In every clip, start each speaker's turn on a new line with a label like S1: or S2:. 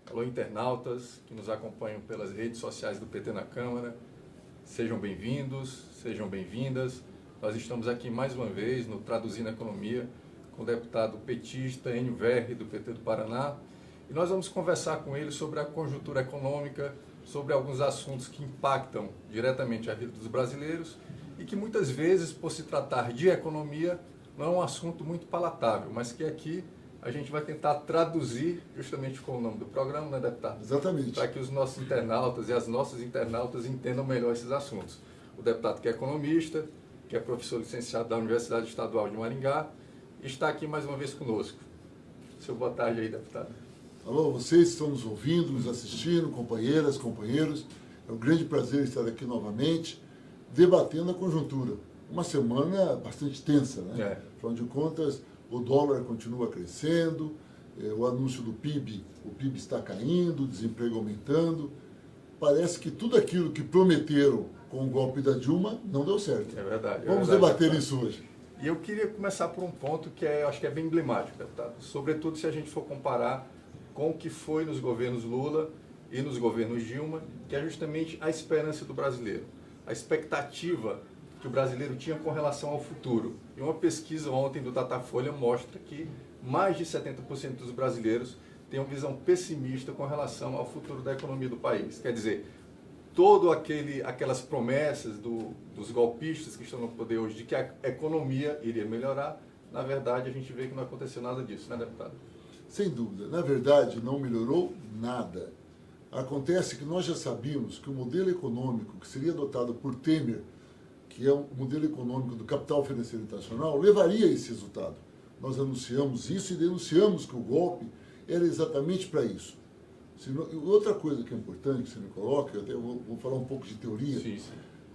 S1: Alô, internautas que nos acompanham pelas redes sociais do PT na Câmara. Sejam bem-vindos, sejam bem-vindas. Nós estamos aqui mais uma vez no Traduzindo a Economia com o deputado petista Enio Verri, do PT do Paraná. E nós vamos conversar com ele sobre a conjuntura econômica, sobre alguns assuntos que impactam diretamente a vida dos brasileiros e que muitas vezes, por se tratar de economia, não é um assunto muito palatável, mas que aqui a gente vai tentar traduzir, justamente com o nome do programa, né, deputado?
S2: Exatamente.
S1: Para que os nossos internautas e as nossas internautas entendam melhor esses assuntos. O deputado que é economista, que é professor licenciado da Universidade Estadual de Maringá, está aqui mais uma vez conosco. Seu boa tarde aí, deputado.
S2: Alô, vocês que estão nos ouvindo, nos assistindo, companheiras, companheiros. É um grande prazer estar aqui novamente, debatendo a conjuntura. Uma semana bastante tensa, né? Afinal de contas, o dólar continua crescendo, o anúncio do PIB, o PIB está caindo, o desemprego aumentando. Parece que tudo aquilo que prometeram com o golpe da Dilma não deu certo.
S1: É verdade.
S2: Vamos debater isso hoje.
S1: E eu queria começar por um ponto que acho que é bem emblemático, deputado. Sobretudo se a gente for comparar com o que foi nos governos Lula e nos governos Dilma, que é justamente a esperança do brasileiro, a expectativa que o brasileiro tinha com relação ao futuro. E uma pesquisa ontem do Datafolha mostra que mais de 70% dos brasileiros têm uma visão pessimista com relação ao futuro da economia do país. Quer dizer, aquelas promessas dos golpistas que estão no poder hoje de que a economia iria melhorar, na verdade a gente vê que não aconteceu nada disso, né, deputado?
S2: Sem dúvida. Na verdade, não melhorou nada. Acontece que nós já sabíamos que o modelo econômico que seria adotado por Temer, que é o modelo econômico do capital financeiro internacional, levaria a esse resultado. Nós anunciamos isso e denunciamos que o golpe era exatamente para isso. Outra coisa que é importante que você me coloca, eu até vou falar um pouco de teoria,
S1: Sim.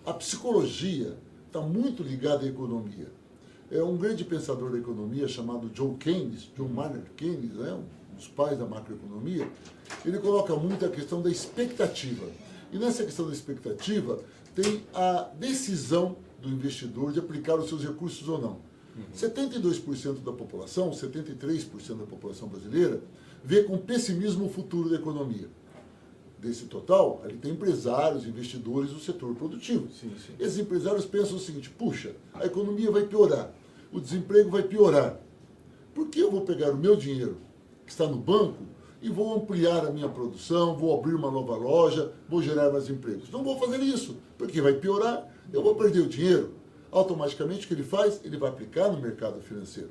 S2: A psicologia está muito ligada à economia. É um grande pensador da economia chamado John Maynard Keynes, né, um dos pais da macroeconomia, ele coloca muito a questão da expectativa. E nessa questão da expectativa tem a decisão do investidor de aplicar os seus recursos ou não. 72% da população, 73% da população brasileira, vê com pessimismo o futuro da economia. Desse total, ele tem empresários, investidores do setor produtivo.
S1: Sim.
S2: Esses empresários pensam o seguinte: puxa, a economia vai piorar, o desemprego vai piorar. Por que eu vou pegar o meu dinheiro, que está no banco, e vou ampliar a minha produção, vou abrir uma nova loja, vou gerar mais empregos? Não vou fazer isso, porque vai piorar, eu vou perder o dinheiro. Automaticamente, o que ele faz? Ele vai aplicar no mercado financeiro.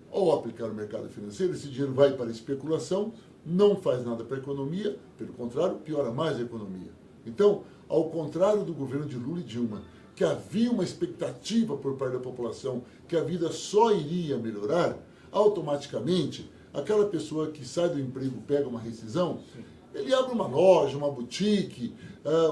S2: Ao aplicar no mercado financeiro, esse dinheiro vai para a especulação, não faz nada para a economia, pelo contrário, piora mais a economia. Então, ao contrário do governo de Lula e Dilma, que havia uma expectativa por parte da população que a vida só iria melhorar, automaticamente, aquela pessoa que sai do emprego, pega uma rescisão, ele abre uma loja, uma boutique,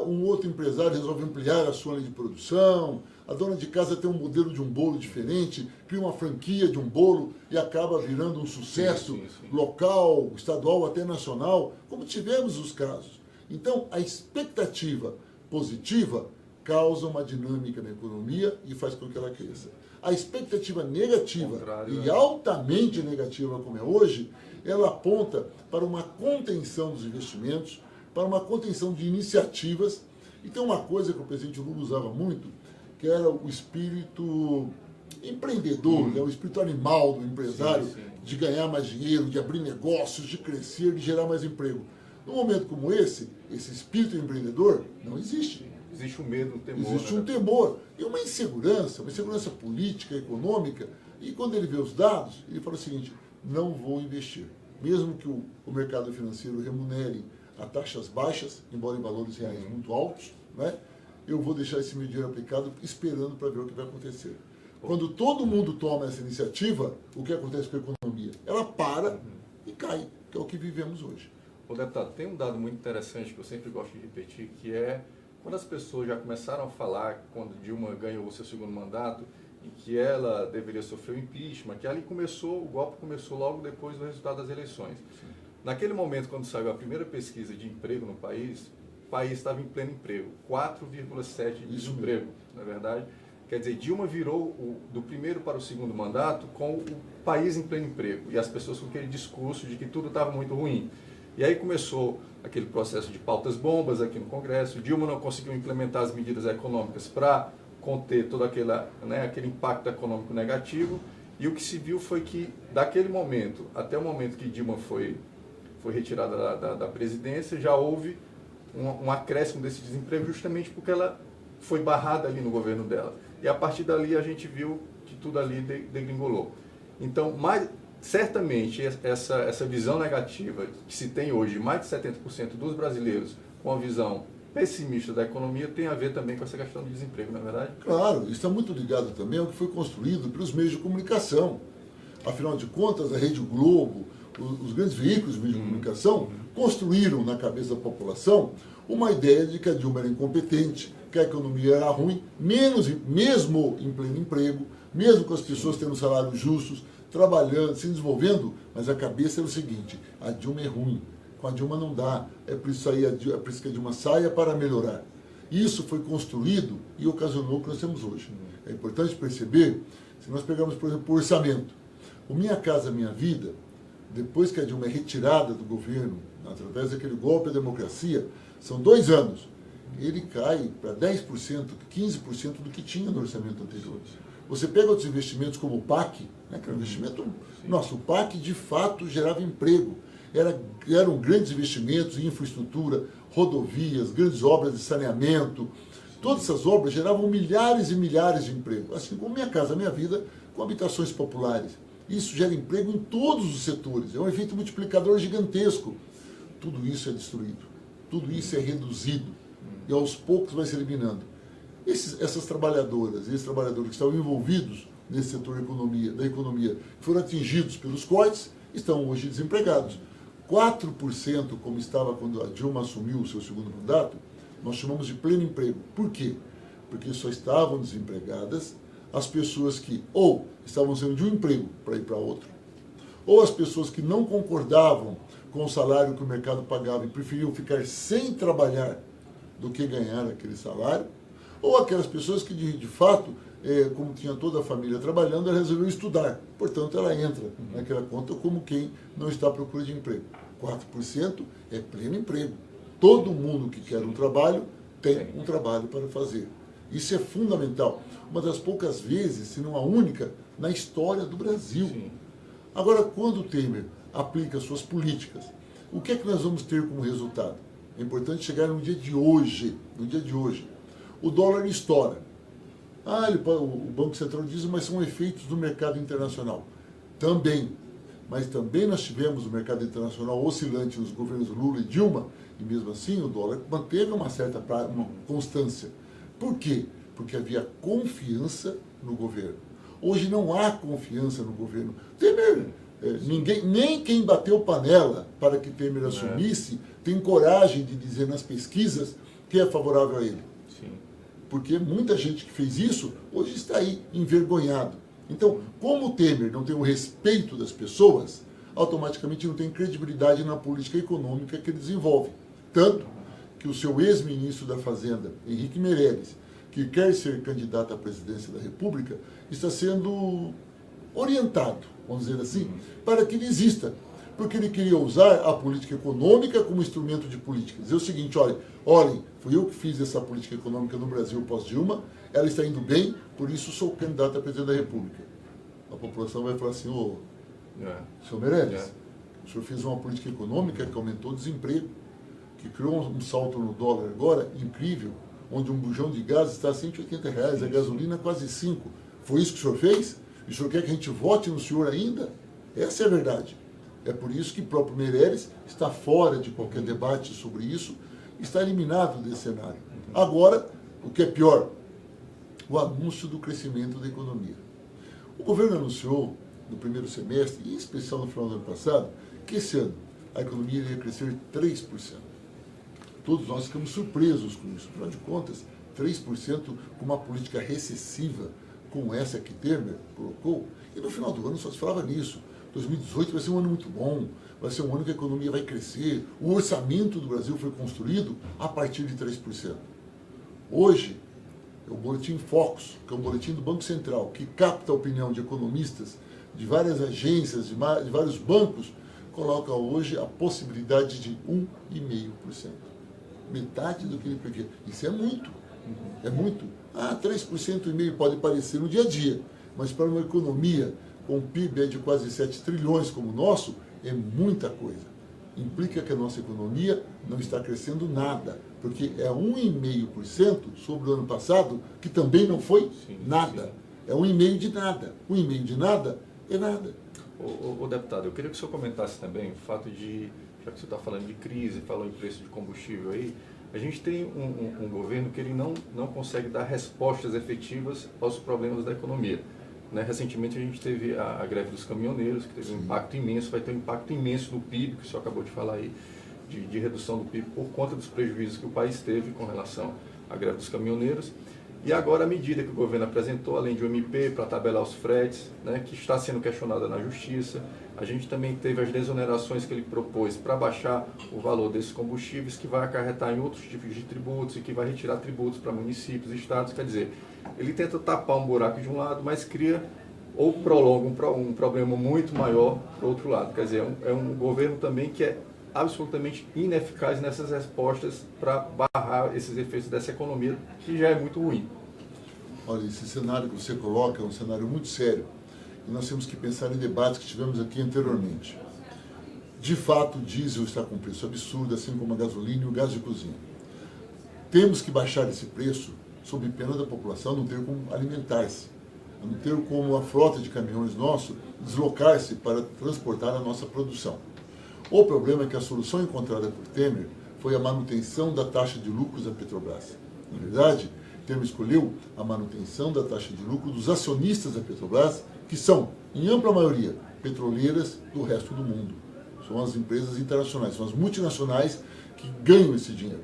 S2: um outro empresário resolve ampliar a sua linha de produção, a dona de casa tem um modelo de um bolo diferente, cria uma franquia de um bolo e acaba virando um sucesso local, estadual, até nacional, como tivemos os casos. Então, a expectativa positiva causa uma dinâmica na economia e faz com que ela cresça. A expectativa negativa e altamente negativa, como é hoje, ela aponta para uma contenção dos investimentos, para uma contenção de iniciativas. E tem uma coisa que o presidente Lula usava muito, que era o espírito empreendedor, né? O espírito animal do empresário, de ganhar mais dinheiro, de abrir negócios, de crescer, de gerar mais emprego. Num momento como esse espírito empreendedor não existe.
S1: Existe um medo, um temor.
S2: Existe um temor e uma insegurança política, econômica. E quando ele vê os dados, ele fala o seguinte: não vou investir. Mesmo que o mercado financeiro remunere a taxas baixas, embora em valores reais muito altos, né? Eu vou deixar esse meu dinheiro aplicado esperando para ver o que vai acontecer. Quando todo mundo toma essa iniciativa, o que acontece com a economia? Ela para e cai, que é o que vivemos hoje.
S1: Ô, deputado, tem um dado muito interessante que eu sempre gosto de repetir, que é quando as pessoas já começaram a falar, quando Dilma ganhou o seu segundo mandato, em que ela deveria sofrer o impeachment, que ali o golpe começou logo depois do resultado das eleições. Naquele momento, quando saiu a primeira pesquisa de emprego no país, o país estava em pleno emprego, 4,7% de desemprego, não é verdade? Quer dizer, Dilma virou do primeiro para o segundo mandato com o país em pleno emprego e as pessoas com aquele discurso de que tudo estava muito ruim. E aí começou aquele processo de pautas bombas aqui no Congresso, Dilma não conseguiu implementar as medidas econômicas para conter todo aquele impacto econômico negativo, e o que se viu foi que, daquele momento até o momento que Dilma foi retirada da presidência, já houve um acréscimo desse desemprego, justamente porque ela foi barrada ali no governo dela. E a partir dali a gente viu que tudo ali degringolou. Então, certamente essa visão negativa que se tem hoje, mais de 70% dos brasileiros com a visão pessimista da economia, tem a ver também com essa questão do desemprego, não é verdade?
S2: Claro, isso está muito ligado também ao que foi construído pelos meios de comunicação. Afinal de contas, a Rede Globo, os grandes veículos de meios de comunicação construíram na cabeça da população uma ideia de que a Dilma era incompetente, que a economia era ruim, mesmo em pleno emprego, mesmo com as pessoas tendo salários justos, trabalhando, se desenvolvendo, mas a cabeça era o seguinte: a Dilma é ruim, com a Dilma não dá, é por isso que a Dilma saia para melhorar. Isso foi construído e ocasionou o que nós temos hoje. É importante perceber, se nós pegarmos, por exemplo, o orçamento, o Minha Casa Minha Vida, depois que a Dilma é retirada do governo, através daquele golpe à democracia, são 2 anos, ele cai para 10%, 15% do que tinha no orçamento anterior. Você pega outros investimentos como o PAC, né, que era um investimento... Nossa, o PAC de fato gerava emprego. Eram grandes investimentos em infraestrutura, rodovias, grandes obras de saneamento. Todas essas obras geravam milhares e milhares de empregos. Assim como Minha Casa Minha Vida, com habitações populares. Isso gera emprego em todos os setores. É um efeito multiplicador gigantesco. Tudo isso é destruído. Tudo isso é reduzido. E aos poucos vai se eliminando. Essas trabalhadoras e esses trabalhadores que estavam envolvidos nesse setor da economia, foram atingidos pelos cortes, estão hoje desempregados. 4%, como estava quando a Dilma assumiu o seu segundo mandato, nós chamamos de pleno emprego. Por quê? Porque só estavam desempregadas as pessoas que ou estavam saindo de um emprego para ir para outro, ou as pessoas que não concordavam com o salário que o mercado pagava e preferiam ficar sem trabalhar do que ganhar aquele salário, ou aquelas pessoas que, de fato, como tinha toda a família trabalhando, ela resolveu estudar. Portanto, ela entra naquela conta como quem não está à procura de emprego. 4% é pleno emprego. Todo mundo que quer um trabalho tem um trabalho para fazer. Isso é fundamental. Uma das poucas vezes, se não a única, na história do Brasil. Sim. Agora, quando o Temer aplica suas políticas, o que é que nós vamos ter como resultado? É importante chegar no dia de hoje. No dia de hoje. O dólar estoura. O Banco Central diz, mas são efeitos do mercado internacional. Também. Mas também nós tivemos o mercado internacional oscilante nos governos Lula e Dilma, e mesmo assim o dólar manteve uma certa constância. Por quê? Porque havia confiança no governo. Hoje não há confiança no governo. Temer, nem quem bateu panela para que Temer assumisse tem coragem de dizer nas pesquisas que é favorável a ele.
S1: Sim.
S2: Porque muita gente que fez isso hoje está aí envergonhado. Então, como o Temer não tem o respeito das pessoas, automaticamente não tem credibilidade na política econômica que ele desenvolve. Tanto que o seu ex-ministro da Fazenda, Henrique Meirelles, que quer ser candidato à presidência da República, está sendo orientado, vamos dizer assim, para que ele desista. Porque ele queria usar a política econômica como instrumento de política. Dizer o seguinte, olhem, fui eu que fiz essa política econômica no Brasil pós-Dilma, ela está indo bem, por isso sou candidato a presidente da República. A população vai falar assim, senhor Meirelles, o senhor fez uma política econômica que aumentou o desemprego, que criou um salto no dólar agora incrível, onde um bujão de gás está a R$180, a gasolina quase 5. Foi isso que o senhor fez? E o senhor quer que a gente vote no senhor ainda? Essa é a verdade. É por isso que o próprio Meirelles está fora de qualquer debate sobre isso, está eliminado desse cenário. Agora, o que é pior, o anúncio do crescimento da economia. O governo anunciou, no primeiro semestre, e em especial no final do ano passado, que esse ano a economia iria crescer 3%. Todos nós ficamos surpresos com isso. Afinal de contas, 3% com uma política recessiva como essa que Temer colocou, e no final do ano só se falava nisso. 2018 vai ser um ano muito bom, vai ser um ano que a economia vai crescer. O orçamento do Brasil foi construído a partir de 3%. Hoje, o Boletim Focus, que é um boletim do Banco Central, que capta a opinião de economistas, de várias agências, de vários bancos, coloca hoje a possibilidade de 1,5%. Metade do que ele previa. Isso é muito. É muito. 3,5% pode parecer no dia a dia, mas para uma economia com PIB de quase 7 trilhões como o nosso, é muita coisa. Implica que a nossa economia não está crescendo nada, porque é 1,5% sobre o ano passado, que também não foi nada. Sim. É 1,5% de nada. 1,5% de nada é nada.
S1: O deputado, eu queria que o senhor comentasse também o fato de, já que o senhor está falando de crise, falou em preço de combustível aí, a gente tem um governo que ele não consegue dar respostas efetivas aos problemas da economia. Né? Recentemente a gente teve a greve dos caminhoneiros, que teve um impacto imenso, vai ter um impacto imenso no PIB, que o senhor acabou de falar aí, de redução do PIB por conta dos prejuízos que o país teve com relação à greve dos caminhoneiros. E agora a medida que o governo apresentou, além de um MP para tabelar os fretes, né, que está sendo questionada na Justiça. A gente também teve as desonerações que ele propôs para baixar o valor desses combustíveis, que vai acarretar em outros tipos de tributos e que vai retirar tributos para municípios e estados. Quer dizer, ele tenta tapar um buraco de um lado, mas cria ou prolonga um problema muito maior para o outro lado. Quer dizer, é um governo também que é absolutamente ineficaz nessas respostas para barrar esses efeitos dessa economia, que já é muito ruim.
S2: Olha, esse cenário que você coloca é um cenário muito sério. E nós temos que pensar em debates que tivemos aqui anteriormente. De fato, o diesel está com preço absurdo, assim como a gasolina e o gás de cozinha. Temos que baixar esse preço sob pena da população não ter como alimentar-se, não ter como a frota de caminhões nosso deslocar-se para transportar a nossa produção. O problema é que a solução encontrada por Temer foi a manutenção da taxa de lucros da Petrobras. Na verdade, Temer escolheu a manutenção da taxa de lucro dos acionistas da Petrobras, que são, em ampla maioria, petroleiras do resto do mundo. São as empresas internacionais, são as multinacionais que ganham esse dinheiro.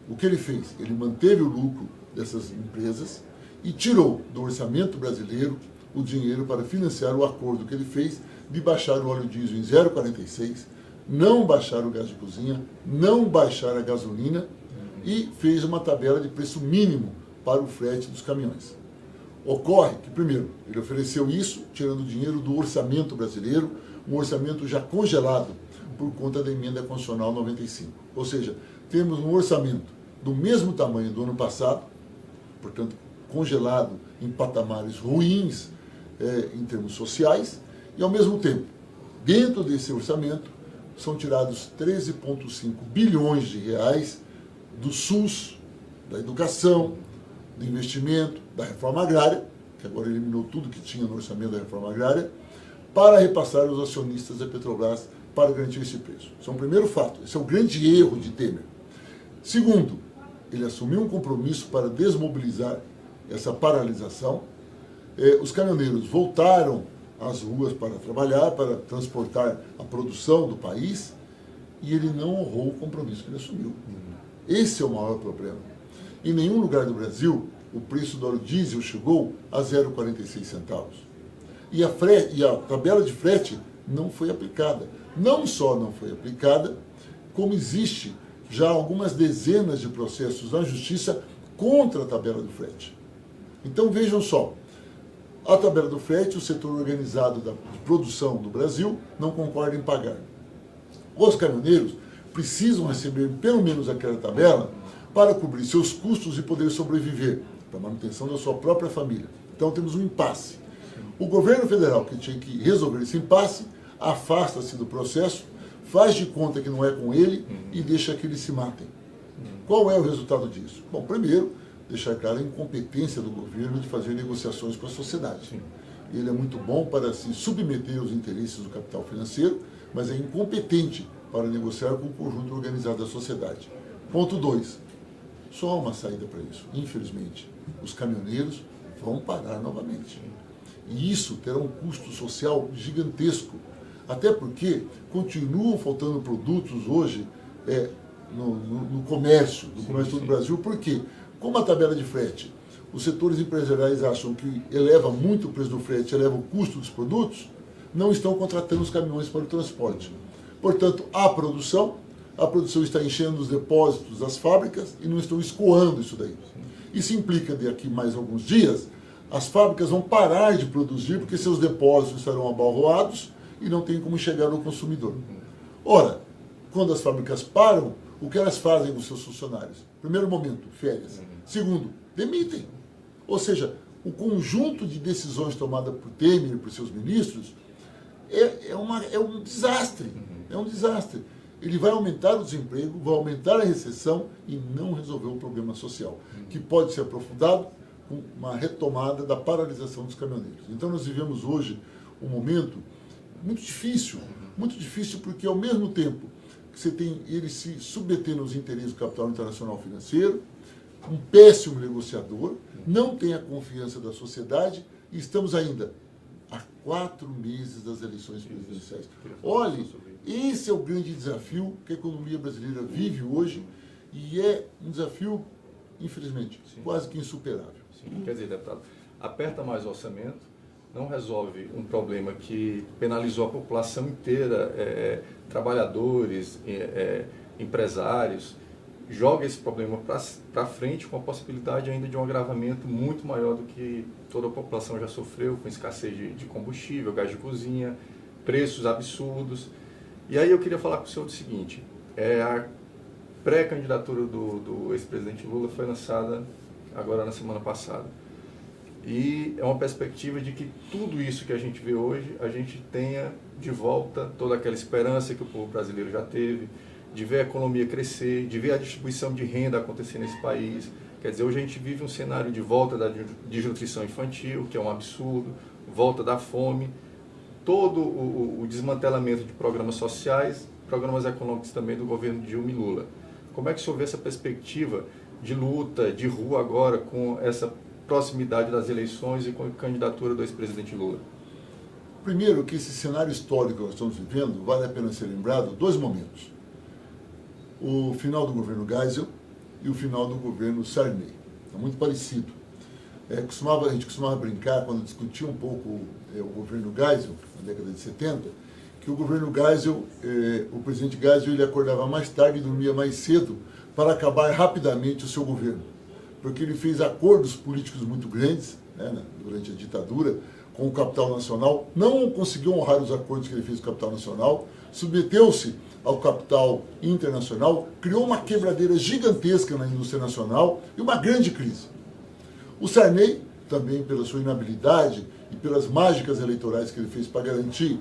S2: O que ele fez? Ele manteve o lucro dessas empresas e tirou do orçamento brasileiro o dinheiro para financiar o acordo que ele fez de baixar o óleo diesel em 0,46, não baixar o gás de cozinha, não baixar a gasolina e fez uma tabela de preço mínimo para o frete dos caminhões. Ocorre que, primeiro, ele ofereceu isso, tirando dinheiro do orçamento brasileiro, um orçamento já congelado por conta da emenda constitucional 95. Ou seja, temos um orçamento do mesmo tamanho do ano passado, portanto, congelado em patamares ruins em termos sociais, e, ao mesmo tempo, dentro desse orçamento, são tirados 13,5 bilhões de reais do SUS, da educação, do investimento, da reforma agrária, que agora eliminou tudo que tinha no orçamento da reforma agrária, para repassar aos acionistas da Petrobras para garantir esse preço. Esse é um primeiro fato, esse é o grande erro de Temer. Segundo, ele assumiu um compromisso para desmobilizar essa paralisação. Os caminhoneiros voltaram às ruas para trabalhar, para transportar a produção do país, e ele não honrou o compromisso que ele assumiu. Esse é o maior problema. Em nenhum lugar do Brasil, o preço do óleo diesel chegou a 0,46 centavos. E a tabela de frete não foi aplicada. Não só não foi aplicada, como existe já algumas dezenas de processos na Justiça contra a tabela do frete. Então vejam só, a tabela do frete, o setor organizado de produção do Brasil não concorda em pagar. Os caminhoneiros precisam receber pelo menos aquela tabela para cobrir seus custos e poder sobreviver, para a manutenção da sua própria família. Então temos um impasse. O governo federal, que tinha que resolver esse impasse, afasta-se do processo, faz de conta que não é com ele e deixa que eles se matem. Qual é o resultado disso? Bom, primeiro, deixar claro a incompetência do governo de fazer negociações com a sociedade. Ele é muito bom para se submeter aos interesses do capital financeiro, mas é incompetente para negociar com o conjunto organizado da sociedade. Ponto 2. Só há uma saída para isso. Infelizmente, os caminhoneiros vão parar novamente. E isso terá um custo social gigantesco. Até porque continuam faltando produtos hoje no comércio, do Brasil. Por quê? Como a tabela de frete, os setores empresariais acham que eleva muito o preço do frete, eleva o custo dos produtos, não estão contratando os caminhões para o transporte. Portanto, a produção está enchendo os depósitos das fábricas e não estão escoando isso daí. Isso implica que daqui mais alguns dias, as fábricas vão parar de produzir porque seus depósitos estarão abarroados e não tem como chegar ao consumidor. Ora, quando as fábricas param, o que elas fazem com seus funcionários? Primeiro momento, férias. Segundo, demitem. Ou seja, o conjunto de decisões tomadas por Temer e por seus ministros é um desastre. É um desastre. Ele vai aumentar o desemprego, vai aumentar a recessão e não resolver o problema social, que pode ser aprofundado com uma retomada da paralisação dos caminhoneiros. Então nós vivemos hoje um momento muito difícil porque ao mesmo tempo que você tem ele se submetendo aos interesses do capital internacional financeiro, um péssimo negociador, não tem a confiança da sociedade e estamos ainda há 4 meses das eleições presidenciais. Olhe, esse é o grande desafio que a economia brasileira vive hoje e é um desafio, infelizmente, quase que insuperável.
S1: Sim. Quer dizer, deputado, aperta mais o orçamento, não resolve um problema que penalizou a população inteira, trabalhadores, empresários, joga esse problema para frente com a possibilidade ainda de um agravamento muito maior do que toda a população já sofreu, com escassez de combustível, gás de cozinha, preços absurdos. E aí eu queria falar com o senhor do seguinte, a pré-candidatura do ex-presidente Lula foi lançada agora na semana passada. E é uma perspectiva de que tudo isso que a gente vê hoje, a gente tenha de volta toda aquela esperança que o povo brasileiro já teve, de ver a economia crescer, de ver a distribuição de renda acontecer nesse país. Quer dizer, hoje a gente vive um cenário de volta da desnutrição infantil, que é um absurdo, volta da fome, todo o desmantelamento de programas sociais, programas econômicos também do governo Dilma e Lula. Como é que o senhor vê essa perspectiva de luta, de rua agora, com essa proximidade das eleições e com a candidatura do ex-presidente Lula?
S2: Primeiro, que esse cenário histórico que nós estamos vivendo, vale a pena ser lembrado 2 momentos. O final do governo Geisel e o final do governo Sarney. É muito parecido. A gente costumava brincar, quando discutia um pouco o governo Geisel, na década de 70, que o governo Geisel, o presidente Geisel, ele acordava mais tarde e dormia mais cedo para acabar rapidamente o seu governo. Porque ele fez acordos políticos muito grandes, né, durante a ditadura, com o capital nacional, não conseguiu honrar os acordos que ele fez com o capital nacional, submeteu-se ao capital internacional, criou uma quebradeira gigantesca na indústria nacional e uma grande crise. O Sarney, também pela sua inabilidade e pelas mágicas eleitorais que ele fez para garantir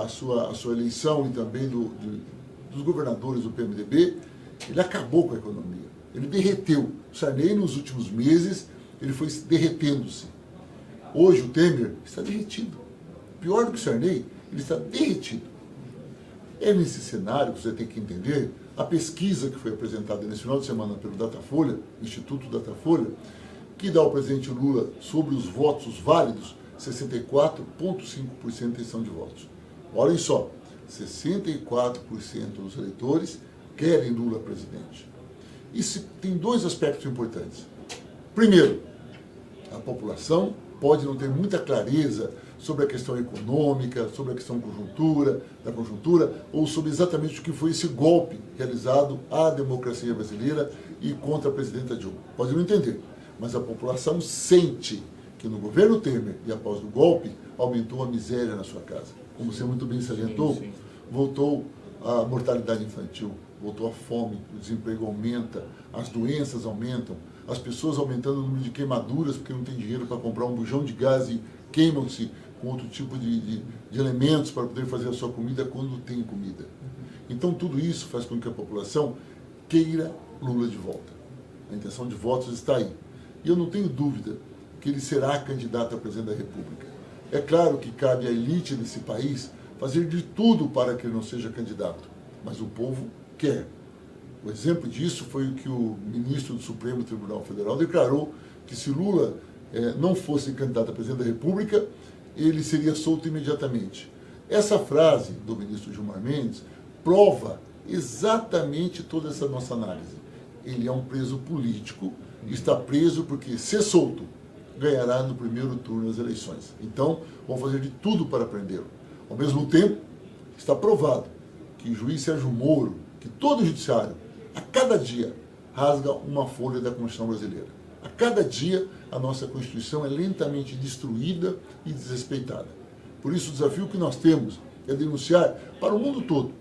S2: a sua eleição e também dos governadores do PMDB, ele acabou com a economia. Ele derreteu. O Sarney, nos últimos meses, ele foi derretendo-se. Hoje o Temer está derretido. Pior do que o Sarney, ele está derretido. É nesse cenário que você tem que entender a pesquisa que foi apresentada nesse final de semana pelo Datafolha, Instituto Datafolha, que dá ao presidente Lula, sobre os votos válidos, 64,5% de intenção de votos. Olhem só, 64% dos eleitores querem Lula presidente. Isso tem 2 aspectos importantes. Primeiro, a população pode não ter muita clareza sobre a questão econômica, sobre a questão da conjuntura, ou sobre exatamente o que foi esse golpe realizado à democracia brasileira e contra a presidenta Dilma. Pode não entender, mas a população sente que no governo Temer e após o golpe, aumentou a miséria na sua casa. Como você muito bem salientou, sim. Voltou a mortalidade infantil, voltou a fome, o desemprego aumenta, as doenças aumentam, as pessoas aumentando o número de queimaduras porque não tem dinheiro para comprar um bujão de gás e queimam-se com outro tipo de elementos para poder fazer a sua comida quando tem comida. Então tudo isso faz com que a população queira Lula de volta. A intenção de votos está aí. E eu não tenho dúvida que ele será candidato a presidente da República. É claro que cabe à elite desse país fazer de tudo para que ele não seja candidato, mas o povo quer. O exemplo disso foi o que o ministro do Supremo Tribunal Federal declarou, que se Lula não fosse candidato a presidente da República, ele seria solto imediatamente. Essa frase do ministro Gilmar Mendes prova exatamente toda essa nossa análise. Ele é um preso político, está preso porque, se solto, ganhará no primeiro turno das eleições. Então, vamos fazer de tudo para prendê-lo. Ao mesmo tempo, está provado que o juiz Sérgio Moro, que todo o judiciário, a cada dia, rasga uma folha da Constituição brasileira. A cada dia, a nossa Constituição é lentamente destruída e desrespeitada. Por isso, o desafio que nós temos é denunciar para o mundo todo.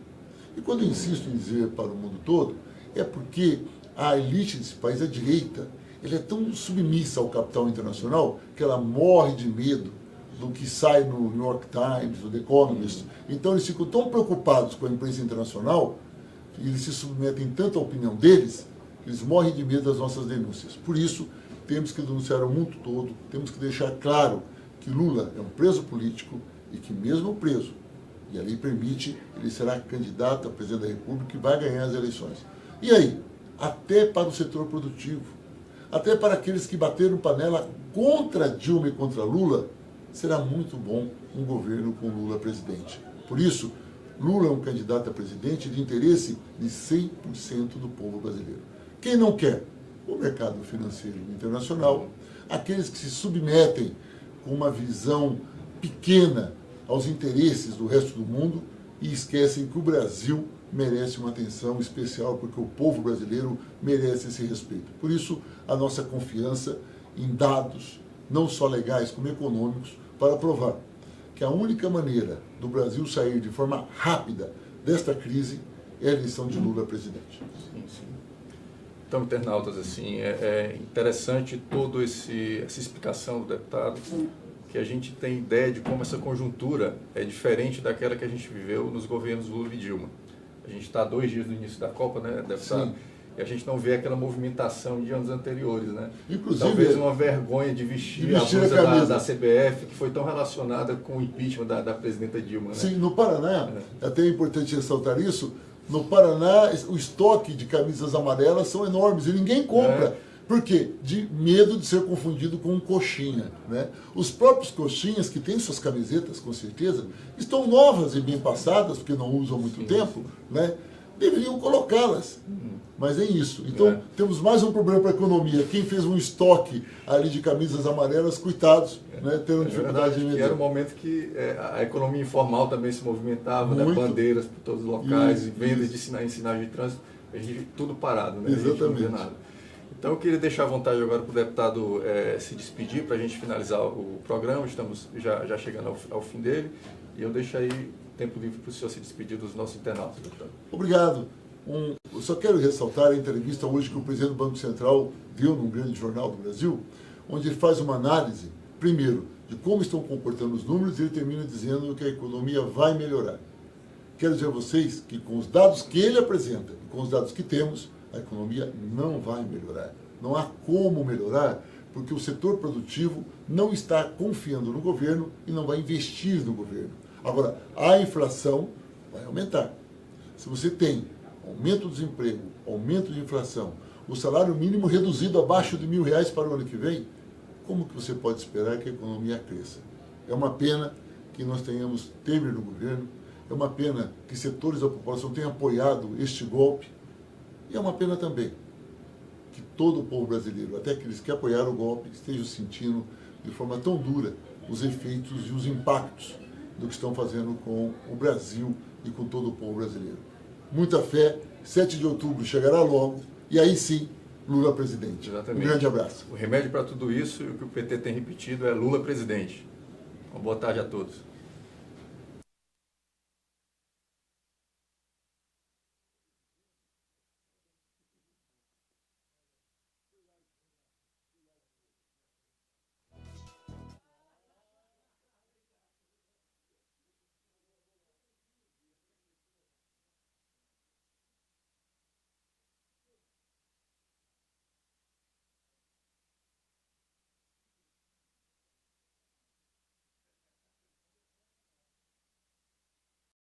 S2: E quando eu insisto em dizer para o mundo todo, é porque a elite desse país, a direita, ela é tão submissa ao capital internacional que ela morre de medo do que sai no New York Times, no The Economist. Então eles ficam tão preocupados com a imprensa internacional, e eles se submetem tanto à opinião deles, que eles morrem de medo das nossas denúncias. Por isso, temos que denunciar ao mundo todo, temos que deixar claro que Lula é um preso político e que mesmo preso, e a lei permite, ele será candidato a presidente da República e vai ganhar as eleições. E aí? Até para o setor produtivo, até para aqueles que bateram panela contra Dilma e contra Lula, será muito bom um governo com Lula presidente. Por isso, Lula é um candidato a presidente de interesse de 100% do povo brasileiro. Quem não quer? O mercado financeiro internacional, aqueles que se submetem com uma visão pequena aos interesses do resto do mundo e esquecem que o Brasil merece uma atenção especial, porque o povo brasileiro merece esse respeito. Por isso, a nossa confiança em dados, não só legais como econômicos, para provar que a única maneira do Brasil sair de forma rápida desta crise é a eleição de Lula presidente.
S1: Sim, sim. Então, internautas, assim, é interessante toda essa explicação do deputado, que a gente tem ideia de como essa conjuntura é diferente daquela que a gente viveu nos governos Lula e Dilma. A gente está 2 dias do início da Copa, né, deputado? Sim. E a gente não vê aquela movimentação de anos anteriores, né?
S2: Inclusive,
S1: talvez uma vergonha de vestir a blusa da CBF, que foi tão relacionada com o impeachment da presidenta Dilma, né?
S2: Sim, no Paraná, é até importante ressaltar isso, no Paraná o estoque de camisas amarelas são enormes e ninguém compra. Por quê? De medo de ser confundido com um coxinha, né? Os próprios coxinhas, que têm suas camisetas, com certeza, estão novas e bem passadas, porque não usam há muito tempo, né? Deveriam colocá-las. Mas é isso. Então, temos mais um problema para a economia. Quem fez um estoque ali de camisas amarelas, coitados, né? Tendo dificuldade de vender.
S1: Era um momento que a economia informal também se movimentava, né? Bandeiras por todos os locais, e vendas de sinais de trânsito, a gente, tudo parado, né?
S2: Exatamente.
S1: A gente não vê nada. Então, eu queria deixar à vontade agora para o deputado se despedir, para a gente finalizar o programa. Estamos já chegando ao fim dele. E eu deixo aí tempo livre para o senhor se despedir dos nossos internautas, deputado.
S2: Obrigado. Eu só quero ressaltar a entrevista hoje que o presidente do Banco Central deu num grande jornal do Brasil, onde ele faz uma análise, primeiro, de como estão comportando os números, e ele termina dizendo que a economia vai melhorar. Quero dizer a vocês que com os dados que ele apresenta e com os dados que temos, a economia não vai melhorar. Não há como melhorar, porque o setor produtivo não está confiando no governo e não vai investir no governo. Agora, a inflação vai aumentar. Se você tem aumento do desemprego, aumento de inflação, o salário mínimo reduzido abaixo de R$1.000 para o ano que vem, como que você pode esperar que a economia cresça? É uma pena que nós tenhamos Temer no governo, é uma pena que setores da população tenham apoiado este golpe, e é uma pena também que todo o povo brasileiro, até aqueles que apoiaram o golpe, estejam sentindo de forma tão dura os efeitos e os impactos do que estão fazendo com o Brasil e com todo o povo brasileiro. Muita fé, 7 de outubro chegará logo, e aí sim, Lula presidente.
S1: Exatamente.
S2: Um grande abraço.
S1: O remédio para tudo isso, e o que o PT tem repetido, é Lula presidente. Uma boa tarde a todos.